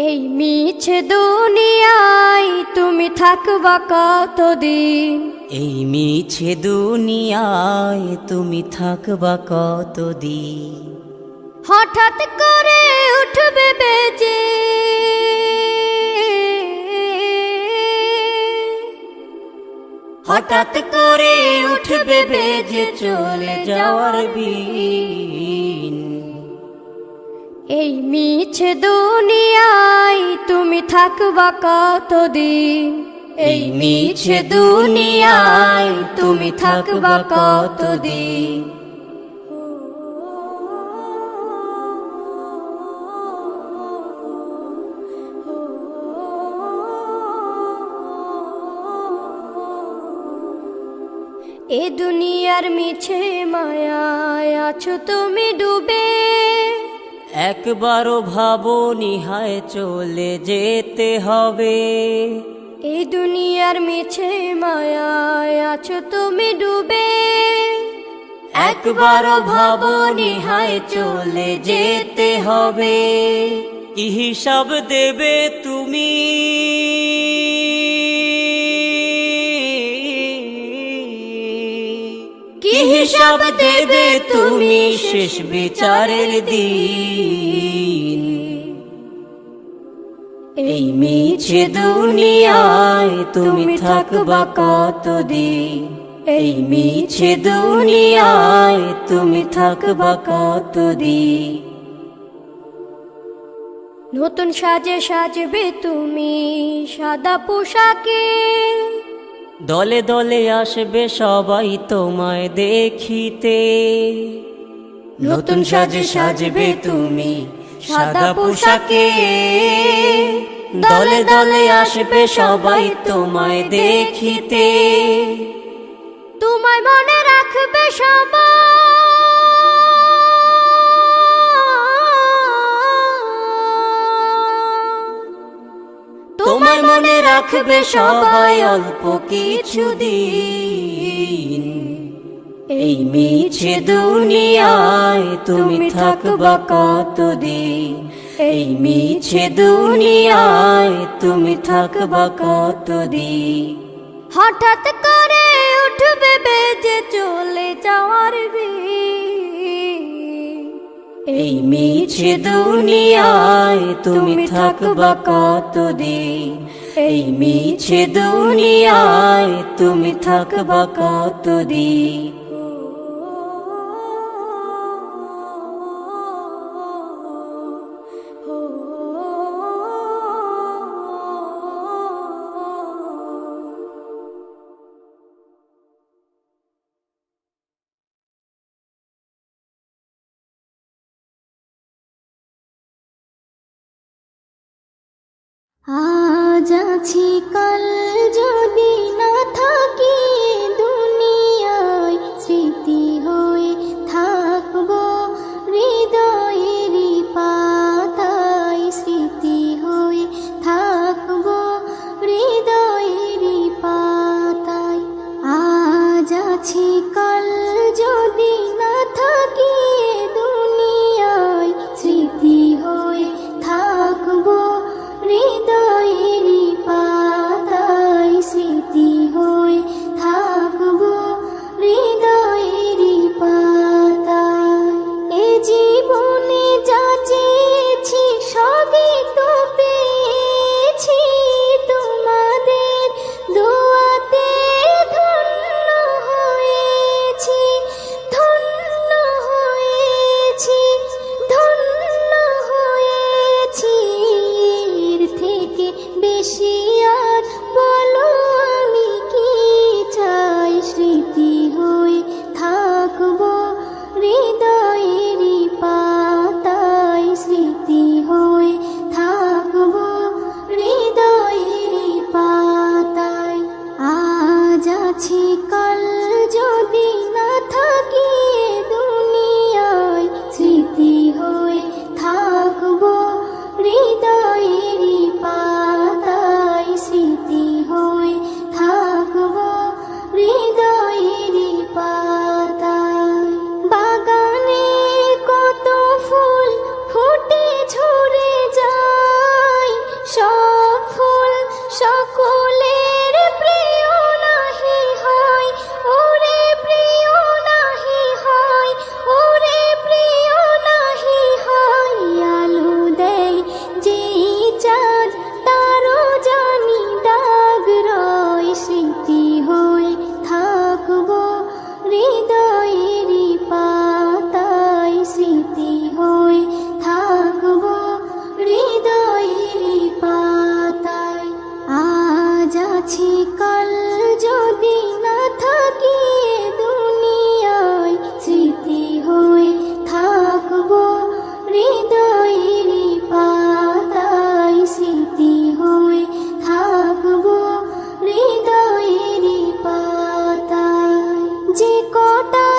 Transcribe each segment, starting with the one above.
এই মিছে দুনিয়ায় তুমি থাকবা কতদিন? এই মিছে দুনিয়ায় তুমি থাকবা কতদিন? হঠাৎ করে উঠবে বেজে হঠাৎ করে উঠবে বেজে চলে যাওয়ার বিন। এই মিছে দুনিয়ায় তুমি থাকবা কতদিন? এই মিছে দুনিয়ায় তুমি থাকবা কতদিন? এ দুনিয়ার মিছে মায়ায় আছো তুমি ডুবে, একবারও ভাবনি হায় চলে যেতে হবে। এই দুনিয়ার মিছে মায়ায় আছো তুমি ডুবে, একবারও ভাবনি হায় চলে যেতে হবে। কি হিসাব দেবে তুমি? কি হিসাব দেবে তুমি শেষ বিচারের দিন? এই মিছে দুনিয়ায় তুমি থাকবা কতদিন? এই মিছে দুনিয়ায় তুমি থাকবা কতদিন? নতুন সাজে সাজবে তুমি সাদা পোশাকে, দলে দলে আসবে সবাই তোমায় দেখিতে। নতুন সাজে সাজবে তুমি সাদা পোশাকে, দলে দলে আসবে সবাই তোমায় দেখিতে। তোমায় মনে রাখবে সবাই, তোমায় মনে রাখবে সবাই অল্প কিছু দিন। এই মিছে দুনিয়ায় তুমি থাকবা কতদিন? এই মিছে দুনিয়ায় তুমি থাকবা কতদিন? হঠাৎ করে উঠবে বেজে চলে যাওয়ার বিন। এই মিছে দুনিয়ায় তুমি থাকবা কতদিন? এই মিছে দুনিয়ায় তুমি থাকবা কতদিন? আজ আছি কাল যদি না থাকি দুনিয়ায়, স্মৃতি হয়ে থাকবো হৃদয়েরই পাতায়, স্মৃতি হয়ে থাকবো হৃদয়েরই পাতায়। আজ আছি কাল যদি না থাকি দুনিয়ায়, স্মৃতি হয়ে থাকবো হৃদয়েরই পাতায়।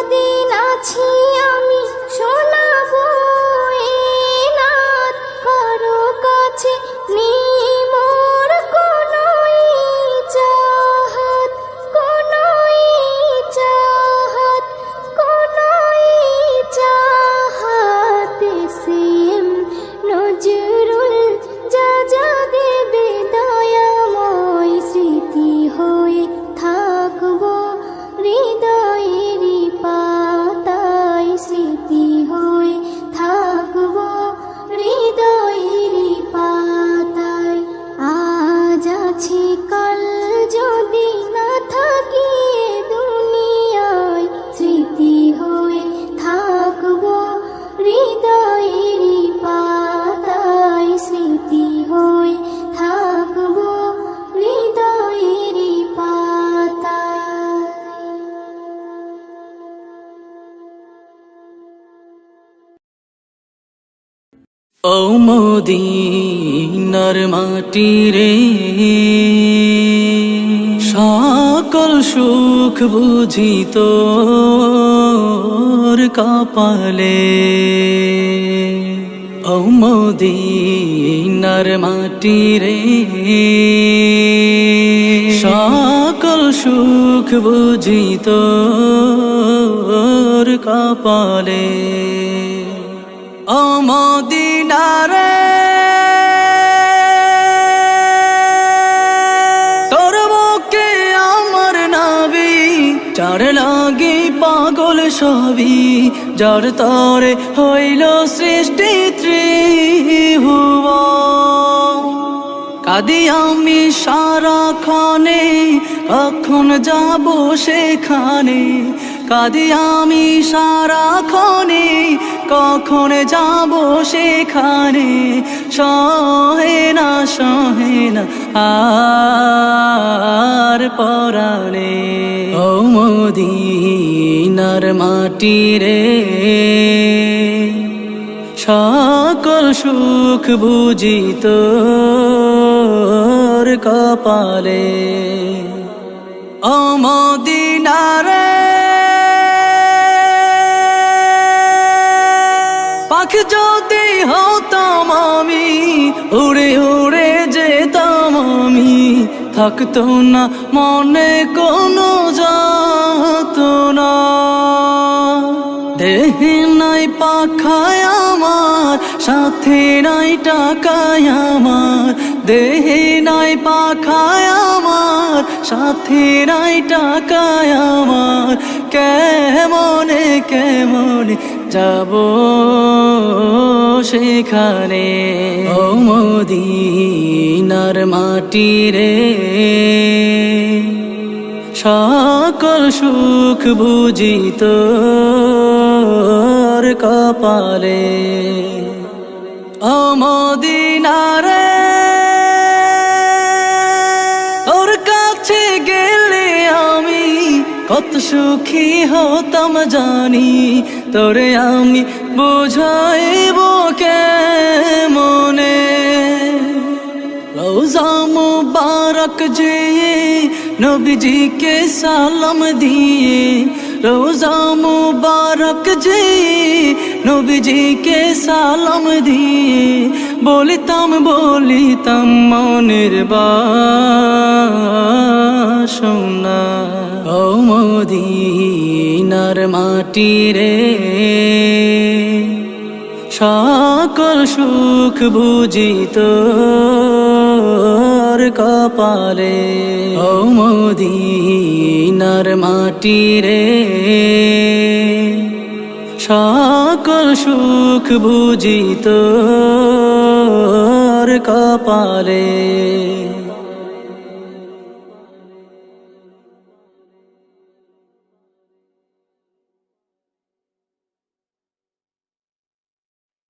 যতদিন আছি আমি শোনাবো এ নাত, কারো কাছে নেই মোর কোনো চাহাত, কোনো চাহাত, কোনো চাহাত। সেম নজরুল যা যা দেবে দয়াময়, স্মৃতি হয়ে থাকবো হৃদয়েরই পাতায়, স্মৃতি হয়ে থাকবো হৃদয়েরই পাতায়। আজ আছি কাল যদি না থাকি এ দুনিয়ায়, স্মৃতি হয়ে থাকবো হৃদয়েরই পাতায়, স্মৃতি হয়ে থাকবো হৃদয়েরই পাতায়। ও মদিনার মাটি রে, সকল সুখ বুঝি তোর কপালে। ও মদিনার মাটি রে, সকল সুখ বুঝি তোর কপালে। ও মদিনা রে, তোর বুকে আমার নাবি, যার লাগি পাগল সবই, যার তরে হইল সৃষ্টি ত্রিভুবন। কাঁদি আমি সারাক্ষণে, কখন যাব সেখানে, কাঁদি আমি সারাক্ষণে, কখন যাব সেখানে। সহে না আর পরাণে। ও মদিনার মাটি রে, সকল সুখ বুঝি তোর কপালে। ও মদিনা রে, পাখি যদি হতাম আমি, উড়ে উড়ে যেতাম আমি, থাকতো না মনে কোনো যাতনা। দেহে নাই পাখায় আমার, সাথে নাই টাকায় আমার, দেহে নাই পাখায় আমার, সাথে নাই টাকায় আমার। কেমনে কেমনে যাব সেখানে। ও মদিনার মাটি রে, সকল সুখ বুঝি তোর কপালে। ও মদিনা রে, তোর কাছে গেলে আমি কত সুখী হতাম জানি, তোরে আমি বুঝাইব কেমনে। রোজা মুবারক যে নবীজিকে সালাম দিয়ে, রোজা মুবারক যে নবীজিকে সালাম দিয়ে, বলিতাম বলিতাম মনের বাসনা। ও মদিনার মাটি রে, সকল সুখ বুঝি তোর কপালে। ও মদিনার মাটি রে, সকল সুখ বুঝি তোর কপালে।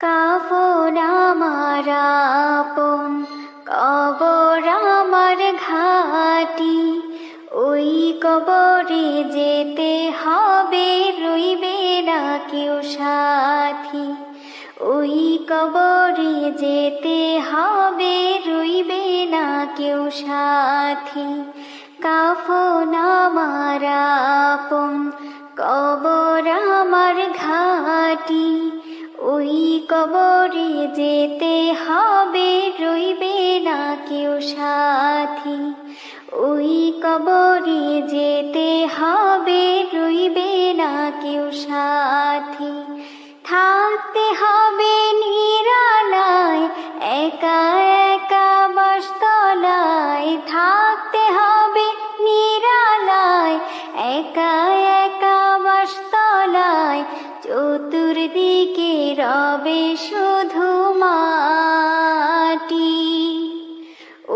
কাফন আমার আপন, কবর আমার ঘাটি, ওই কবরে যেতে হবে, রইবে না কেউ সাথী। ওই কবরে যেতে হবে, রইবে না কেউ সাথী। কাফন আমার আপন, কবর আমার ঘাটি, ওই কবরে যেতে হবে, রইবে না কেউ সাথী। ওই কবরে যেতে হবে, রইবে না কেউ সাথী। থাকতে হবে নিরালায়, একা একা বাসতলায়। থাকতে হবে নিরালায়, একা একা বাসতলায়। চতুর্দিকে রবে শুধু মাটি।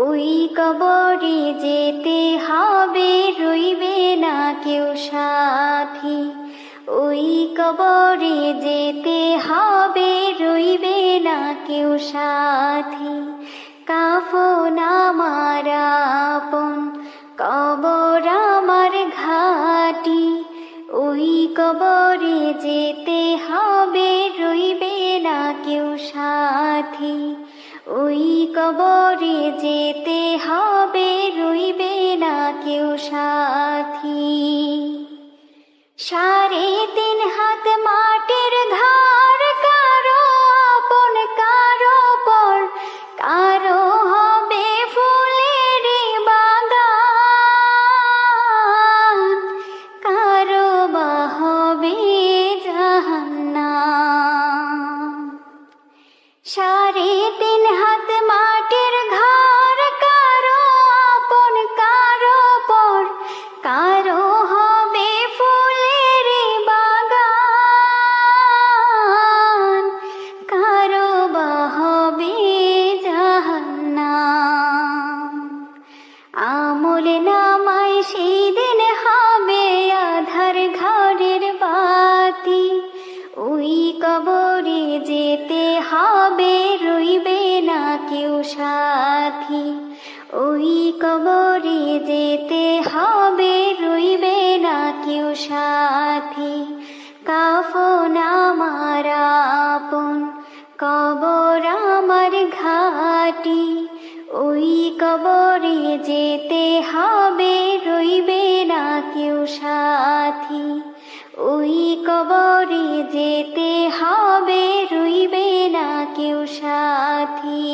ওই কবরে যেতে হবে, রইবে না কেউ সাথী। ওই কবরে যেতে হবে, রইবে না কেউ সাথী। কাফন আমার আপন, কবর আমার ঘাটি। ওই কবরে যেতে হবে, রইবে না কেউ সাথী। ওই কবরে যেতে হবে, রইবে না কেউ সাথী। 3.5 হাত মাটির ঘর, কারো আপন কারো পর। কারো হবে ফুলের বাগান, কারো বা হবে জাহান্নাম। 3.5 হাত মাটির ঘর, কারো আপন কারো পর। কারো হবে ফুলের বাগান, কারো বা হবে জাহান্নাম। আমল নামায় সেই দিন হবে আধার ঘরের বাতি। ওই কবরে যেতে হবে, রইবে না কেউ সাথী। ওই কবরে যেতে হবে, রইবে না কেউ সাথী। কাফন আমার আপন, কবর আমার ঘাটি। ওই কবরে যেতে হবে, রইবে না কেউ সাথী। ওই কবরে যেতে হবে, রইবে না কেউ সাথী।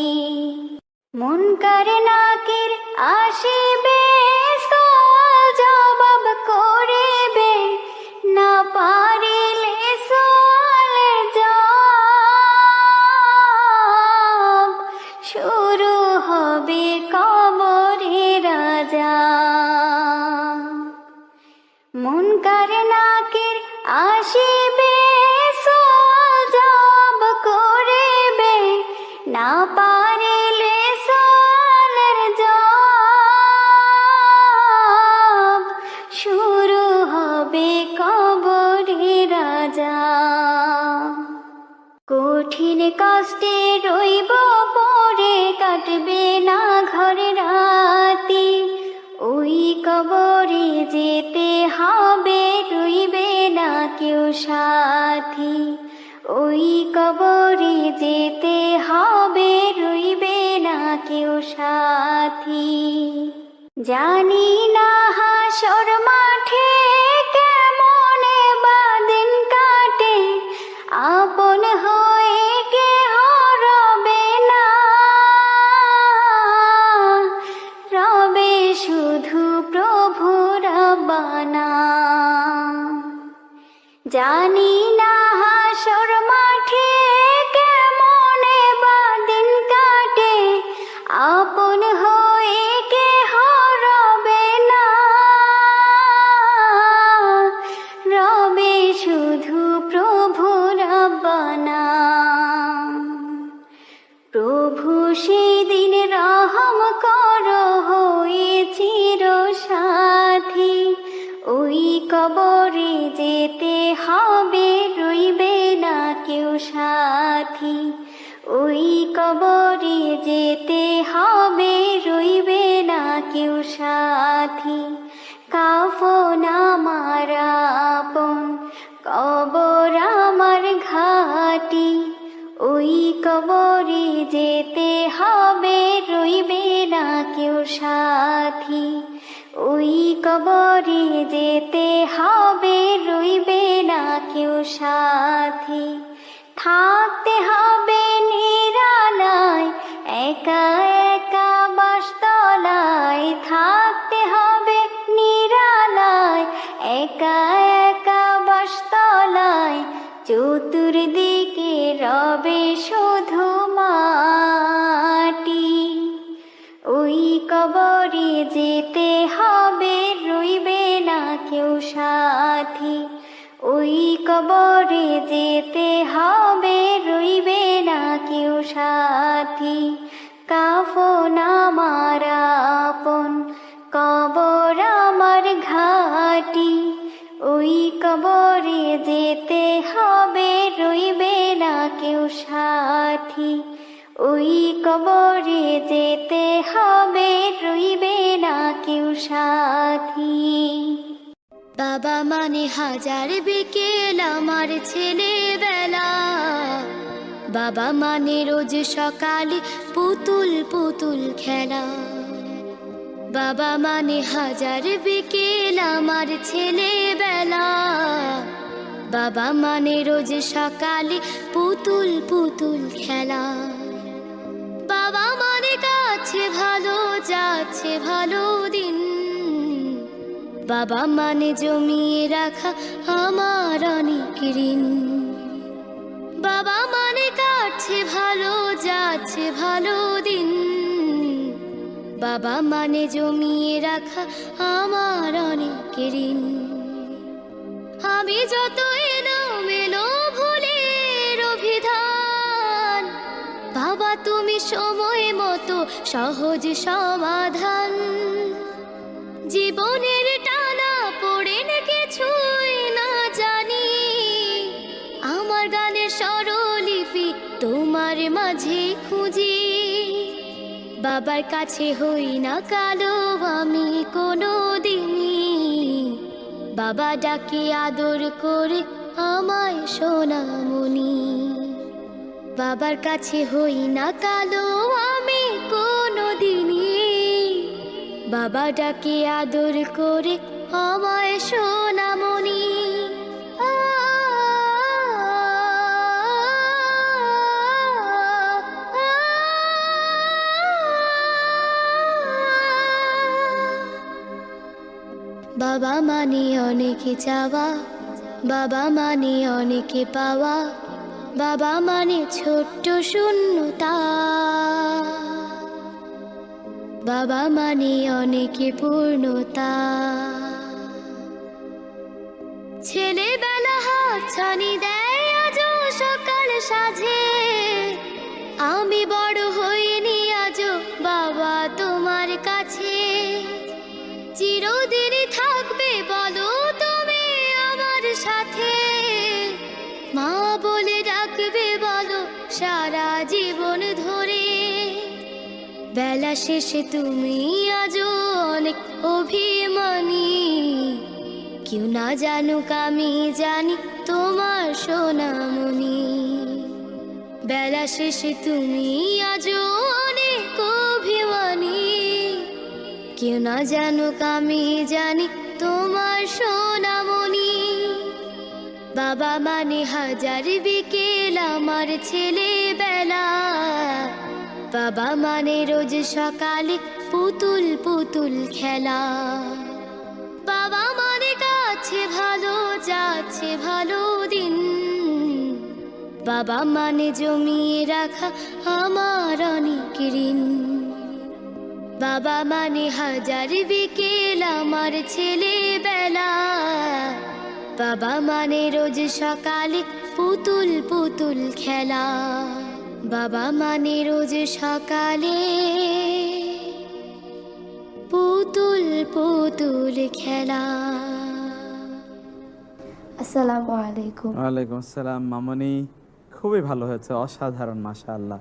মুনকার নাকির আসিবে, সওয়াল জবাব করিবে। না পারিলে সওয়ালের জবাব, শুরু হবে কবরের আযাব। মুনকার নাকির আসিবে, সওয়াল জবাব করিবে। না পারিলে সওয়ালের জবাব, শুরু হবে কবরের আযাব। কঠিন কষ্টে রইব পরে, কাটবে না ঘর রাতি। ওই কবরে যেতে হবে, রইবে না কেউ সাথী। ওই কবরে যেতে হবে, রইবে না কেউ সাথী। জানি না হাসর মাঠে কেমনে বা দিন কাটে, আপন হয়ে কেহ রবে না, রবে শুধু প্রভু রব্বানা। জানি না হাসর মাঠে কেমনে বা দিন কাটে, আপন হয়ে কেহ রবে না, রবে শুধু প্রভু রব্বানা। প্রভু সেই দিন রহম করো, হয়ে চির সাথী। ওই কবরে যেতে হবে, রইবে না কেউ সাথী। ওই কবরে যেতে হবে, রইবে না কেউ সাথী। কাফন আমার আপন, কবর আমার ঘাটি। ওই কবরে যেতে হবে, রইবে না কেউ সাথী। ওই ওই কবরে যেতে হবে, রইবে না কেউ সাথী। থাকতে হবে নিরালায়, একা একা বাসতলায়। থাকতে হবে নিরালায়, একা একা বাসতলায়। চতুর্দিকে রবে শুধু মাটি। ওই কবরে যেতে হবে, রইবে না কেউ সাথী। ওই কবরে যেতে হবে, রইবে না কেউ সাথী। কাফন আমার আপন, কবর আমার ঘাটি। ওই কবরে যেতে হবে, রইবে না কেউ সাথী। ওই কবরে যেতে হবে, রইবে না কেউ সাথী। বাবা মানে হাজার বিকেল আমার ছেলেবেলা। বাবা মানে রোজ সকালে পুতুল পুতুল খেলা। বাবা মানে হাজার বিকেল আমার ছেলেবেলা। বাবা মানে রোজ সকালে পুতুল পুতুল খেলা। বাবা মানে কাছে ভালো, যাচ্ছে ভালো দিন। বাবা মানে জমিয়ে রাখা আমার অনেক ঋণ। বাবা মানে কাটছে ভালো, যাচ্ছে ভালো দিন। বাবা মানে জমিয়ে রাখা আমার অনেক ঋণ। আমি যত এলোমেলো ভুলের অভিধান, বাবা তুমি সময় মতো সহজ সমাধান। জীবনের টানা পড়ে কিছুই না জানি, আমার গানের স্বরলিপি তোমার মাঝে খুঁজি। বাবার কাছে হই না কালো আমি কোনো দিনই, বাবা ডাকে আদর করে আমায় সোনামণি। বাবার কাছে হই না কালো আমি কোনো দিনই, বাবা ডাকে আদর করে আমায় সোনামণি। বাবা মানে অনেকে চাওয়া, বাবা মানে অনেকে পাওয়া। বাবা মানে ছোট্ট শূন্যতা, বাবা মানে অনেকে পূর্ণতা। ছেলেবেলা হাতছানি দেয় আজও সকাল সাজে, আমি বড় হইনি আজও বাবা তোমার কাছে। চিরদিনই থাকবে বলো তুমি আমার সাথে, মা বলে ডাকবে বলো সারা জীবন ধরে। বেলা শেষে তুমি আজও অনেক অভিমানী, কেউ না জানুক আমি জানি তোমার সোনামণি। বেলা শেষে তুমি আজও অনেক অভিমানী, কেউ না জানুক আমি জানি তোমার সোনামণি। বাবা মানে হাজার বিকেল আমার ছেলেবেলা। বাবা মানে রোজ সকালে পুতুল পুতুল খেলা। বাবা মানে কাছে ভালো, যাচ্ছে ভালো দিন। বাবা মানে জমিয়ে রাখা আমার অনেক ঋণ। বাবা মানে হাজার বিকেল আমার ছেলেবেলা। বাবা মানে রোজ সকালে পুতুল পুতুল খেলা। বাবা মানে রোজ সকালে পুতুল পুতুল খেলা। আসসালামু আলাইকুম। ওয়ালাইকুম আসসালাম মামনি, খুবই ভালো হয়েছে, অসাধারণ, মাশাআল্লাহ।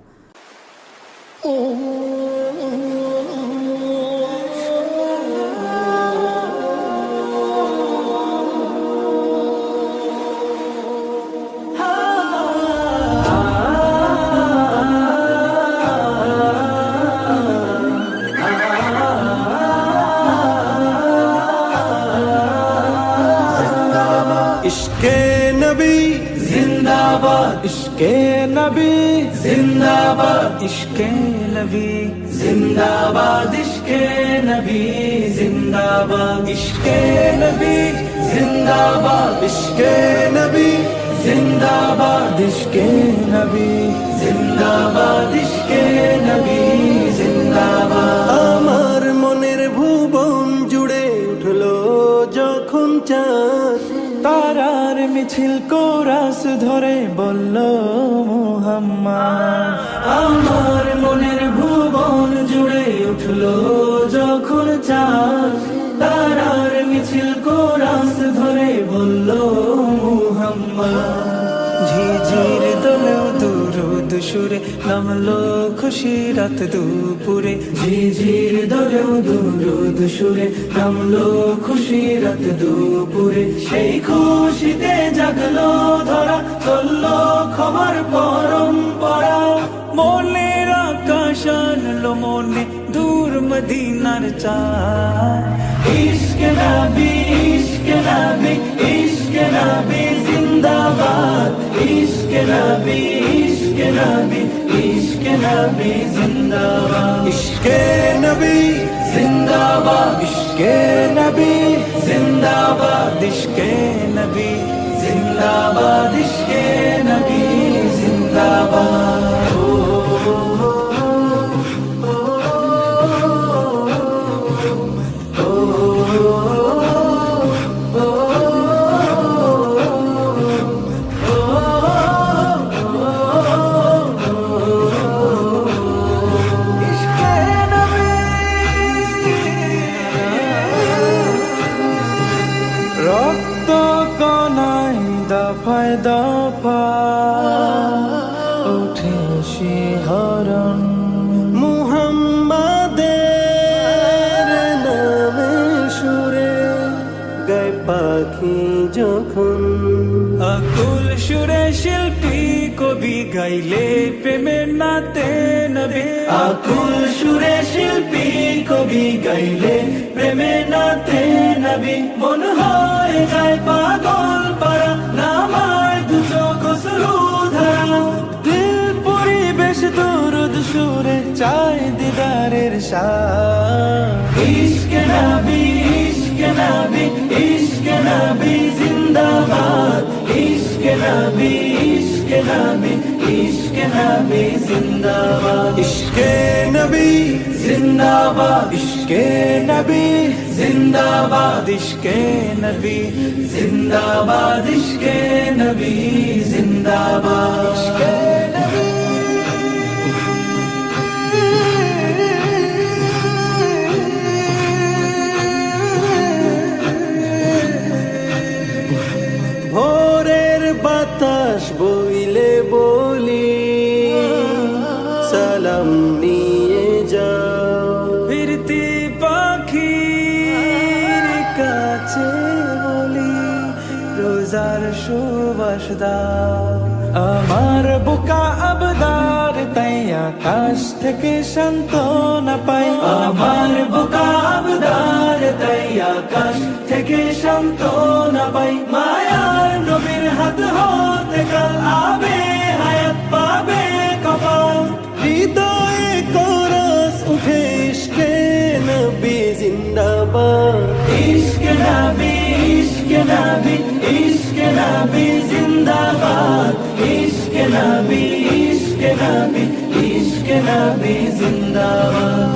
নবী জিন্দাবাদ ইশকে নবী জিন্দাবাদ ইশকে নবী জিন্দাবাদ ইশকে নবী জিন্দাবাদ ইশকে নবী জিন্দাবাদ ইশকে নবী জিন্দাবাদ ইশকে নবী জিন্দাবাদ ইশকে নবী জিন্দাবাদ আমার মনের ভুবন জুড়ে উঠলো যখন চাঁদ তারার মিছিল কোরাস ধরে বলল মুহাম্মদ আমার মনের ভুবন জুড়ে উঠলো যখন চাঁদ তারার মিছিল কোরাস ধরে বলল মুহাম্মদ ঝিঝির দোলেও দুরুদ সুরে নামলো খুশি রাত দুপুরে ঝিঝির দোলেও দুরুদ সুরে নামলো খুশি রাত দুপুরে সেই খুশিতে জাগলো ধরা চললো খবর পরম্পরা মনের আকাশ আনলো মনে দূর মদিনার চাঁদ ইশকে নবী ইশকে নবী ইশকে নবী জিন্দাবাদ ইশকে নবী ইশকে নবী ইশকে নবী জিন্দাবাদ ইশকে নবী জিন্দাবাদ ইশকে নবী জিন্দাবাদ ইশকে নবী জিন্দাবাদ ইশকে নবী জিন্দাবাদ রক্ত কণাই দফায় দফা উঠে শিহরণ মুহাম্মাদের নামে সুরে গায় পাখি যখন আকুল সুরে শিল্পী কবি গাইলে প্রেমের নাতে নবী আকুল সুরে শিল্পী কবি গাইলে প্রেমের নাতে নবী মন হয় যায় পাগল পারা নামায় দু চোখ শুরু ধারা দিল পরিবেশ দরুদ সুরে চাই দিদারের শাহ ইশকে নবী ইশকে নবী ইশকে নবী জিন্দাবাদ ইশকে নবী ইশকে নবী ইশকে নবী জিন্দাবাদ ইশকে নবী জিন্দাবাদ ইশকে নবী জিন্দাবাদ ইশকে নবী জিন্দাবাদ ইশকে নবী জিন্দাবাদ ইশকে নবী ভোরের বাতাস বইলে বলি সালাম নিয়ে যাও ফিরতি পাখির কাছে বলি রোজার সুবাস দাও আমার বুকা আবদার তাই আকাশ থেকে সান্ত্বনা পাই আমার বুকা আবদার তাই আকাশ থেকে সান্ত্বনা পাই মায়ার নবীর হাত হতে কাল আবে হায়াত পাবে কপাল হৃদয়ে কোরাস উঠে ইশকে নবী জিন্দাবাদ ইশকে নবী ইশকে নবী ইশকে নবী জিন্দাবাদ ইশকে নবী ইশকে নবী ইশকে নবী জিন্দাবাদ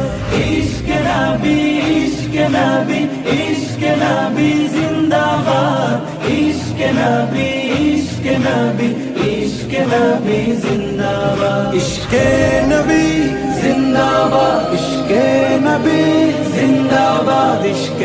ইশকে নবী ইশকে নবী ইশকে নবী জিন্দাবাদ ইশকে নবী ইশকে নবী ইশকে নবী জিন্দাবাদ ইশকে নবী জিন্দাবাদ ইশকে নবী জিন্দাবাদ ইশকে